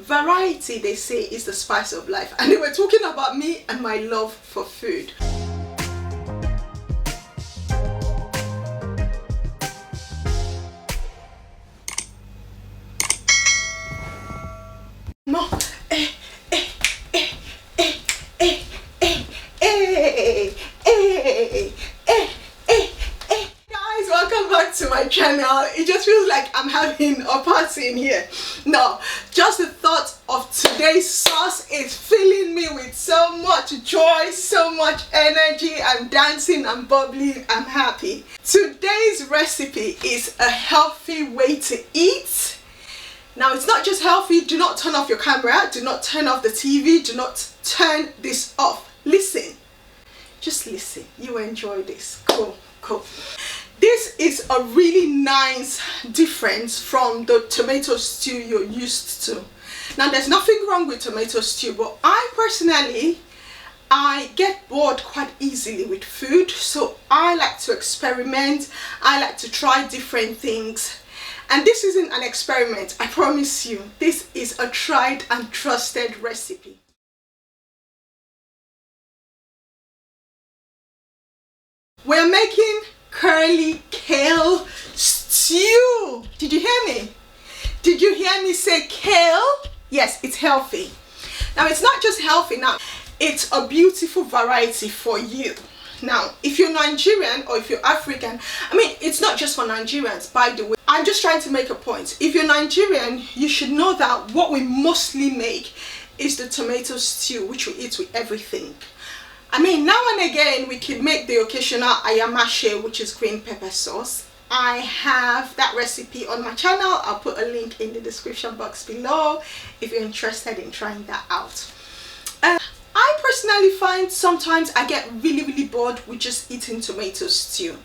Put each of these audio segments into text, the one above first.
Variety, they say, is the spice of life, and they were talking about me and my love for food. No, guys, welcome back to my channel. It just feels like I'm having a party in here. No, just the thought of today's sauce is filling me with so much joy, so much energy. I'm dancing, I'm bubbling, I'm happy. Today's recipe is a healthy way to eat. Now, it's not just healthy. Do not turn off your camera, do not turn off the TV, do not turn this off. Listen, just listen, you enjoy this. Cool. This is a really nice difference from the tomato stew you're used to. Now, there's nothing wrong with tomato stew, but I get bored quite easily with food, so I like to experiment. I like to try different things. And this isn't an experiment, I promise you. This is a tried and trusted recipe. We're making curly kale stew. Did you hear me? Did you hear me say kale? Yes, it's healthy. Now, it's not just healthy, now it's a beautiful variety for you. Now, if you're Nigerian or if you're African, I mean, it's not just for Nigerians, by the way. I'm just trying to make a point. If you're Nigerian, you should know that what we mostly make is the tomato stew, which we eat with everything. I mean, now and again, we can make the occasional AYAMASE, which is green pepper sauce. I have that recipe on my channel. I'll put a link in the description box below if you're interested in trying that out. I personally find sometimes I get really bored with just eating tomato stew.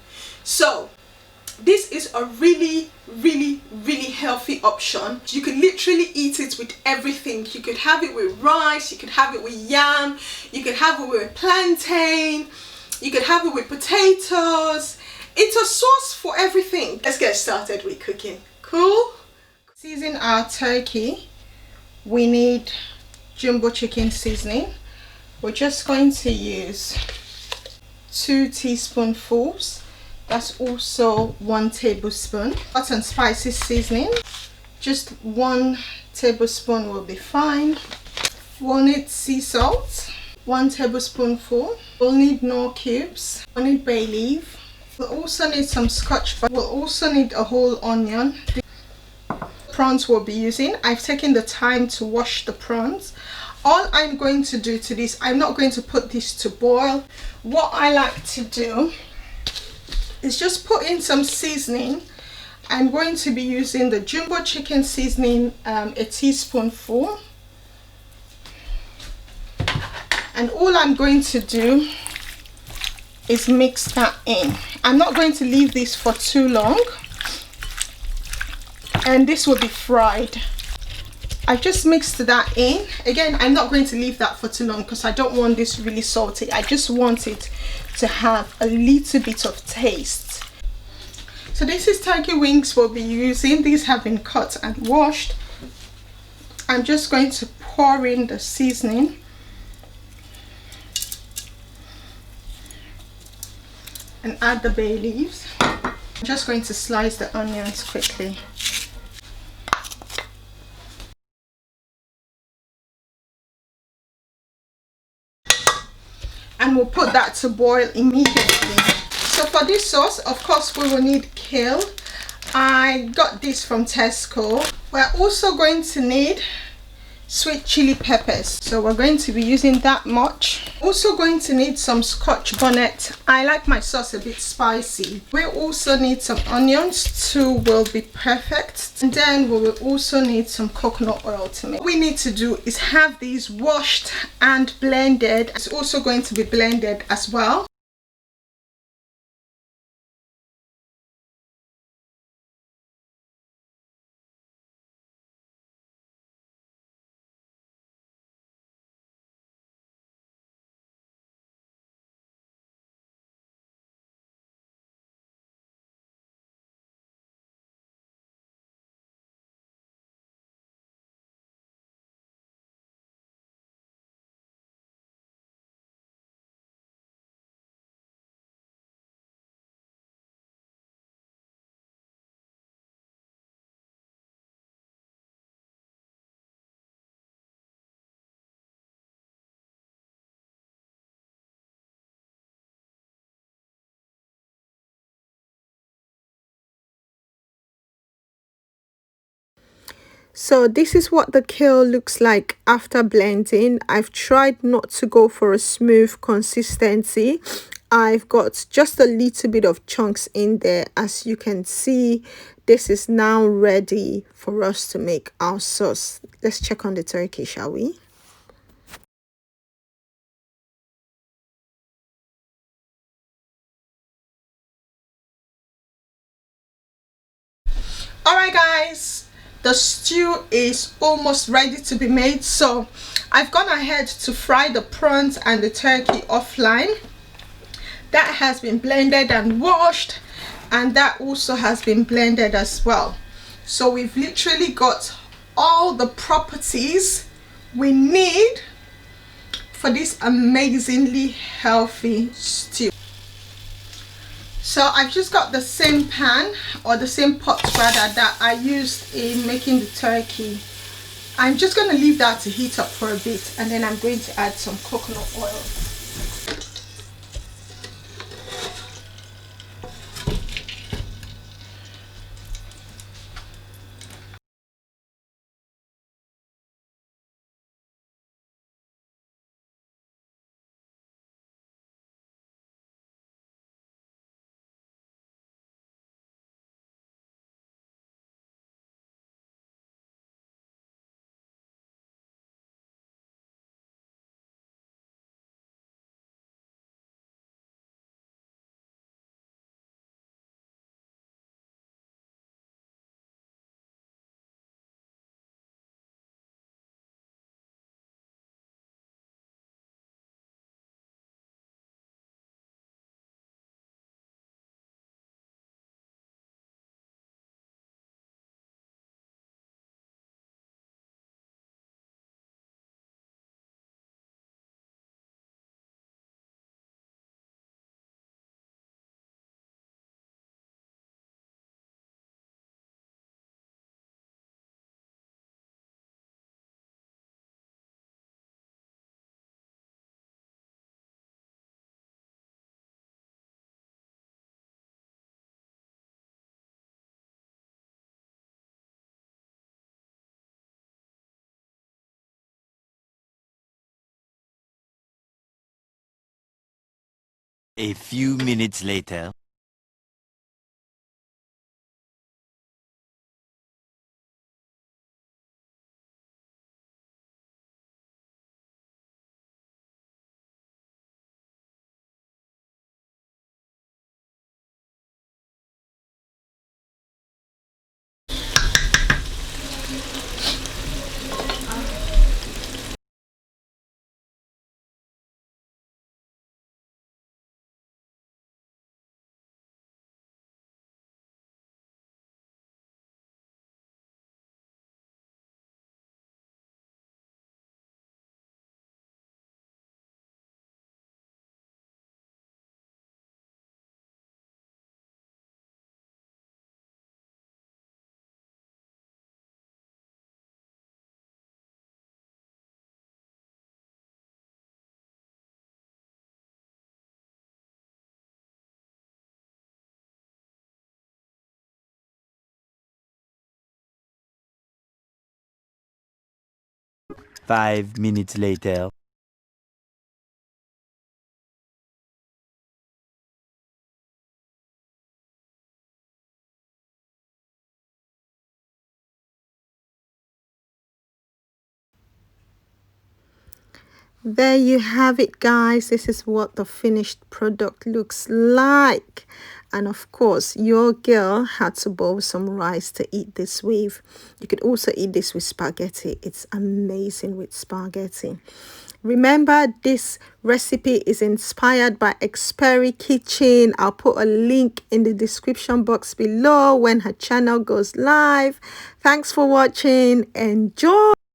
So this is a really healthy option. You could literally eat it with everything. You could have it with rice, you could have it with yam, you could have it with plantain, you could have it with potatoes. It's a sauce for everything. Let's get started with cooking. Cool? Season our turkey. We need jumbo chicken seasoning. We're just going to use 2 teaspoonfuls. That's also 1 tablespoon. Hot and spicy seasoning, just 1 tablespoon will be fine. We'll need sea salt, 1 tablespoonful. We'll need Knorr cubes. We'll need bay leaf. We'll also need some Scotch. We'll also need a whole onion. The prawns we'll be using, I've taken the time to wash the prawns. All I'm going to do to this, I'm not going to put this to boil. What I like to do is just put in some seasoning. I'm going to be using the jumbo chicken seasoning, a teaspoonful. And all I'm going to do is mix that in. I'm not going to leave this for too long. And this will be fried. I've just mixed that in. Again, I'm not going to leave that for too long because I don't want this really salty. I just want it to have a little bit of taste. So this is turkey wings we'll be using. These have been cut and washed. I'm just going to pour in the seasoning. And add the bay leaves. I'm just going to slice the onions quickly. And we'll put that to boil immediately. So for this sauce, of course, we will need kale. I got this from Tesco. We're also going to need sweet chili peppers, so we're going to be using that much. Also going to need some Scotch bonnet. I like my sauce a bit spicy. We also need some onions. 2 will be perfect. And then we will also need some coconut oil to make. What we need to do is have these washed and blended. It's also going to be blended as well. So this is what the kale looks like after blending. I've tried not to go for a smooth consistency. I've got just a little bit of chunks in there. As you can see, this is now ready for us to make our sauce. Let's check on the turkey, shall we? Alright guys, the stew is almost ready to be made, so I've gone ahead to fry the prawns and the turkey offline. That has been blended and washed, and that also has been blended as well. So we've literally got all the properties we need for this amazingly healthy stew. So I've just got the same pan, or the same pot rather, that I used in making the turkey. I'm just going to leave that to heat up for a bit, and then I'm going to add some coconut oil. A few minutes later. Five minutes later. There you have it, guys. This is what the finished product looks like. And of course, your girl had to boil some rice to eat this with. You could also eat this with spaghetti. It's amazing with spaghetti. Remember, this recipe is inspired by Xperi Kitchen. I'll put a link in the description box below when her channel goes live. Thanks for watching. Enjoy.